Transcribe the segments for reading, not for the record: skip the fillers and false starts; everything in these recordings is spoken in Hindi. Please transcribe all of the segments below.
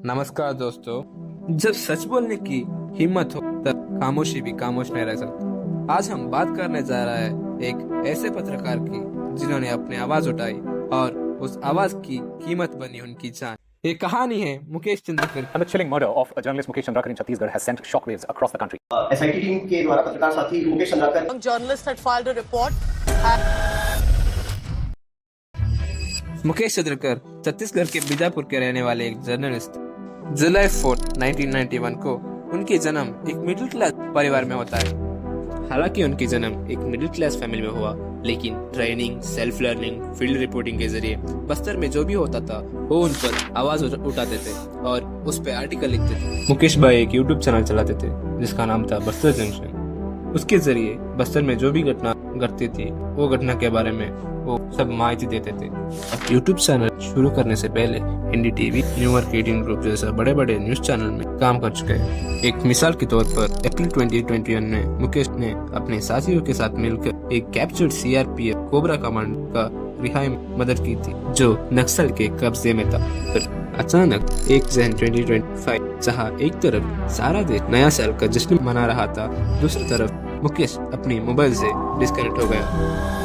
नमस्कार दोस्तों। जब सच बोलने की हिम्मत हो तब खामोशी भी खामोश नहीं रह सकती। आज हम बात करने जा रहे हैं एक ऐसे पत्रकार की जिन्होंने अपनी आवाज उठाई और उस आवाज की कीमत बनी उनकी जान। ये कहानी है Mukesh चंद्रकर। And the chilling murder of journalist Mukesh Chandrakar in Chhattisgarh has sent shockwaves across the country. SIT team के द्वारा पत्रकार साथी Mukesh Chandrakar Young journalist had filed a report. Mukesh चंद्रकर Chhattisgarh के बीजापुर के रहने वाले एक जर्नलिस्ट। जुलाई 4, 1991 को उनकी जन्म एक मिडिल क्लास परिवार में होता है। हालांकि उनकी जन्म एक मिडिल क्लास फैमिली में हुआ, लेकिन training, self learning, field reporting के जरिए बस्तर में जो भी होता था वो उन पर आवाज उठाते थे और उस पे आर्टिकल लिखते थे। मुकेश भाई एक यूट्यूब चैनल चलाते थे जिसका नाम था बस्तर जंक्शन। उसके जरिए बस्तर में जो भी घटना घटती थी वो घटना के बारे में वो सब माहिती देते थे। यूट्यूब चैनल शुरू करने से पहले हिंदी टीवी, न्यूयॉर्क 18 ग्रुप जैसा बड़े बड़े न्यूज चैनल में काम कर चुके हैं। एक मिसाल के तौर पर अप्रैल 2021 में मुकेश ने अपने साथियों के साथ मिलकर एक कैप्चर्ड सीआरपीएफ कोबरा कमांड का रिहाई मदद की थी जो नक्सल के कब्जे में था। फिर अचानक 1 जन 2025 जहां एक तरफ सारा देश नया साल का जश्न मना रहा था, दूसरी तरफ मुकेश अपनी मोबाइल से डिस्कनेक्ट हो गया।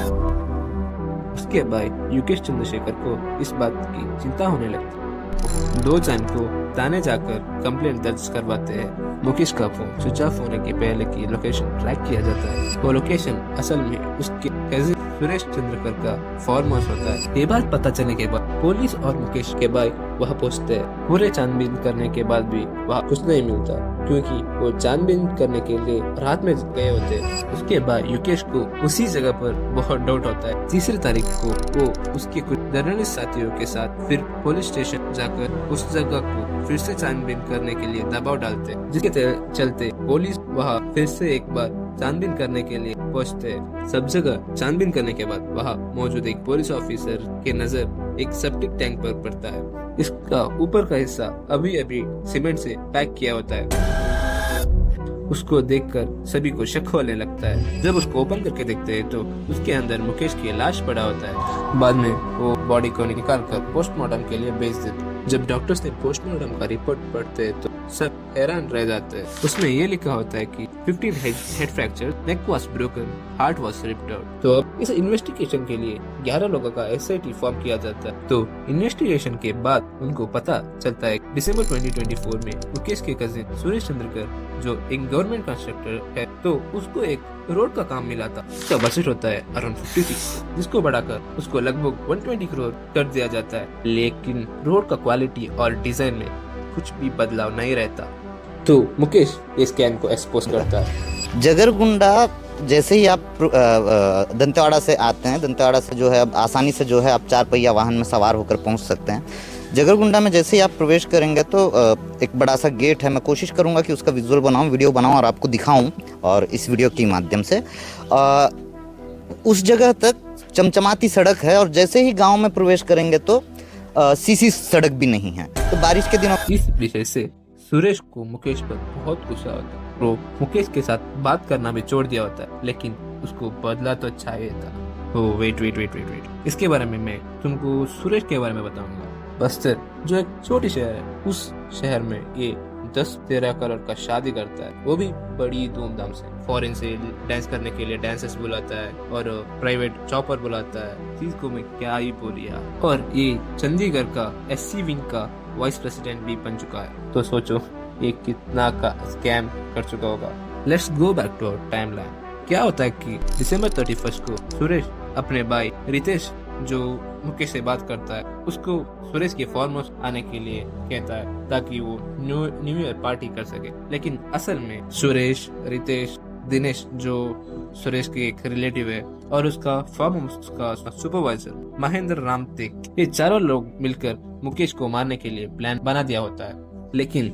उसके बाद युकेश चंद्रशेखर को इस बात की चिंता होने लगती। 2 जन को थाने जाकर कंप्लेंट दर्ज करवाते हैं। मुकेश का फोन स्विच ऑफ होने के पहले की लोकेशन ट्रैक किया जाता है। वो लोकेशन असल में उसके कजिन सुरेश चंद्रकर का फार्म हाउस होता है। ये बात पता चलने के बाद पुलिस और मुकेश के भाई वहाँ पहुँचते हैं। पूरे छानबीन करने के बाद भी वहाँ कुछ नहीं मिलता क्योंकि वो छानबीन करने के लिए रात में गए होते हैं। उसके बाद युकेश को उसी जगह पर बहुत डाउट होता है। 3 तारीख को वो उसके कुछ जर्नलिस्ट साथियों के साथ फिर पुलिस स्टेशन जाकर उस जगह को फिर से छानबीन करने के लिए दबाव डालते हैं, जिसके चलते पुलिस वहाँ फिर से एक बार छानबीन करने के लिए पहुंचते हैं। सब जगह छानबीन करने के बाद वहाँ मौजूद एक पुलिस ऑफिसर के नजर एक सेप्टिक टैंक पर पड़ता है। इसका ऊपर का हिस्सा अभी अभी सीमेंट से पैक किया होता है। उसको देखकर सभी को शक होने लगता है। जब उसको ओपन करके देखते हैं तो उसके अंदर मुकेश की लाश पड़ा होता है। बाद में वो बॉडी को निकाल कर पोस्टमार्टम के लिए भेज देते। जब डॉक्टर्स ने पोस्टमार्टम का रिपोर्ट पढ़ते हैं तो सब हैरान रह जाते हैं। उसमें ये लिखा होता है कि 15 head fracture, neck was broken, heart was ripped out. तो अब इस इन्वेस्टिगेशन के लिए 11 लोगों का एसआईटी फॉर्म किया जाता है। तो इन्वेस्टिगेशन के बाद उनको पता चलता है दिसंबर 2024 में मुकेश के कजिन सुरेश चंद्रकर जो एक गवर्नमेंट कंस्ट्रक्टर है तो उसको एक रोड का काम मिला था। उसका बजट होता है अराउंड 56, जिसको बढ़ाकर उसको लगभग 120 करोड़ कर दिया जाता है। लेकिन रोड का क्वालिटी और डिजाइन में कुछ भी बदलाव नहीं रहता। तो मुकेश इस स्कैम को एक्सपोज करता है। जगरगुंडा जैसे ही आप दंतेवाड़ा से आते हैं, दंतेवाड़ा से जो है अब आसानी से जो है आप 4 पहिया वाहन में सवार होकर पहुंच सकते हैं। जगरगुंडा में जैसे ही आप प्रवेश करेंगे तो एक बड़ा सा गेट है। मैं कोशिश करूंगा कि उसका विजुअल बनाऊं, वीडियो बनाऊं और आपको दिखाऊं, और इस वीडियो के माध्यम से उस जगह तक चमचमाती सड़क है और जैसे ही गांव में प्रवेश करेंगे तो सीसी सड़क भी नहीं है। तो बारिश के दिनों इस विषय से सुरेश को मुकेश पर बहुत गुस्सा होता है। वो मुकेश के साथ बात करना भी छोड़ दिया होता है, लेकिन उसको बदला तो चाहिए था। वेट, इसके बारे में मैं तुमको सुरेश के बारे में बताऊंगा। बस्तर जो एक छोटी शहर है, उस शहर में ये 10-13 करोड़ का शादी करता है, वो भी बड़ी धूमधाम से। फॉरेन से डांस करने के लिए डांसर्स बुलाता है और प्राइवेट चॉपर बुलाता है। चीज को मैं क्या ही बोलिया। और ये चंडीगढ़ का एससी विंग का वाइस प्रेसिडेंट भी बन चुका है। तो सोचो ये कितना का स्कैम कर चुका होगा। Let's go back to our timeline. क्या होता है कि दिसंबर 31 को सुरेश अपने भाई रितेश जो मुकेश से बात करता है उसको सुरेश के फार्म हाउस आने के लिए कहता है ताकि वो न्यू ईयर पार्टी कर सके। लेकिन असल में सुरेश, रितेश, दिनेश जो सुरेश के एक रिलेटिव है और उसका फार्म हाउस का सुपरवाइजर महेंद्र राम तेक, ये चारों लोग मिलकर मुकेश को मारने के लिए प्लान बना दिया होता है। लेकिन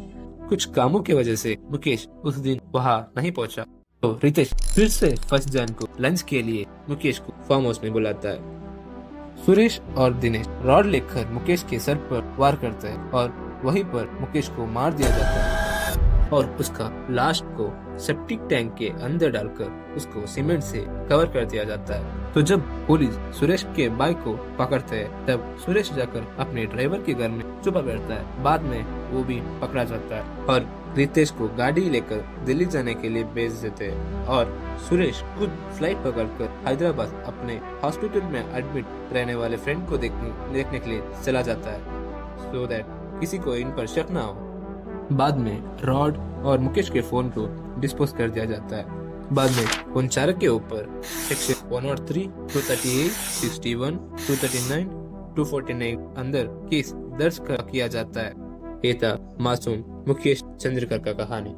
कुछ कामों की वजह से मुकेश उस दिन वहाँ नहीं पहुँचा। तो रितेश फिर से 1 जन को लंच के लिए मुकेश को फार्म हाउस में बुलाता है। सुरेश और दिनेश रॉड लेकर मुकेश के सर पर वार करते हैं और वहीं पर मुकेश को मार दिया जाता है। और उसका लाश को सेप्टिक टैंक के अंदर डालकर उसको सीमेंट से कवर कर दिया जाता है। तो जब पुलिस सुरेश के बाइक को पकड़ते है तब सुरेश जाकर अपने ड्राइवर के घर में छुपा करता है। बाद में वो भी पकड़ा जाता है और रितेश को गाड़ी लेकर दिल्ली जाने के लिए भेज देते हैं और सुरेश खुद फ्लाइट पकड़कर हैदराबाद अपने हॉस्पिटल में एडमिट रहने वाले फ्रेंड को देखने के लिए चला जाता है सो दैट किसी को इन पर शक ना हो। बाद में रॉड और मुकेश के फोन को डिस्पोज कर दिया जाता है। बाद में उन चारों के ऊपर सेक्शन 103, 238, 61, 239, 249 अंदर केस दर्ज किया जाता है। ये था मासूम मुकेश चंद्रकर का कहानी।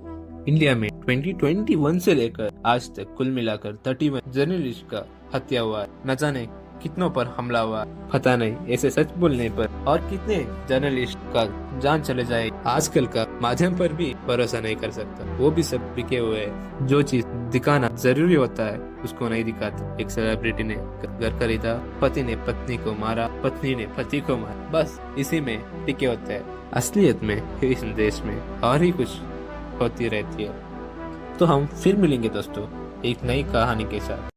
इंडिया में 2021 से लेकर आज तक कुल मिलाकर 31 जर्नलिस्ट का हत्या हुआ है। न जाने कितनों पर हमला हुआ, पता नहीं ऐसे सच बोलने पर और कितने जर्नलिस्ट का जान चले जाए। आजकल का माध्यम पर भी भरोसा नहीं कर सकता, वो भी सब बिके हुए हैं। जो चीज दिखाना जरूरी होता है उसको नहीं दिखाते। एक सेलिब्रिटी ने घर खरीदा, पति ने पत्नी को मारा, पत्नी ने पति को मारा, बस इसी में टिके होते हैं। असलियत में इस देश में और ही कुछ होती रहती है। तो हम फिर मिलेंगे दोस्तों एक नई कहानी के साथ।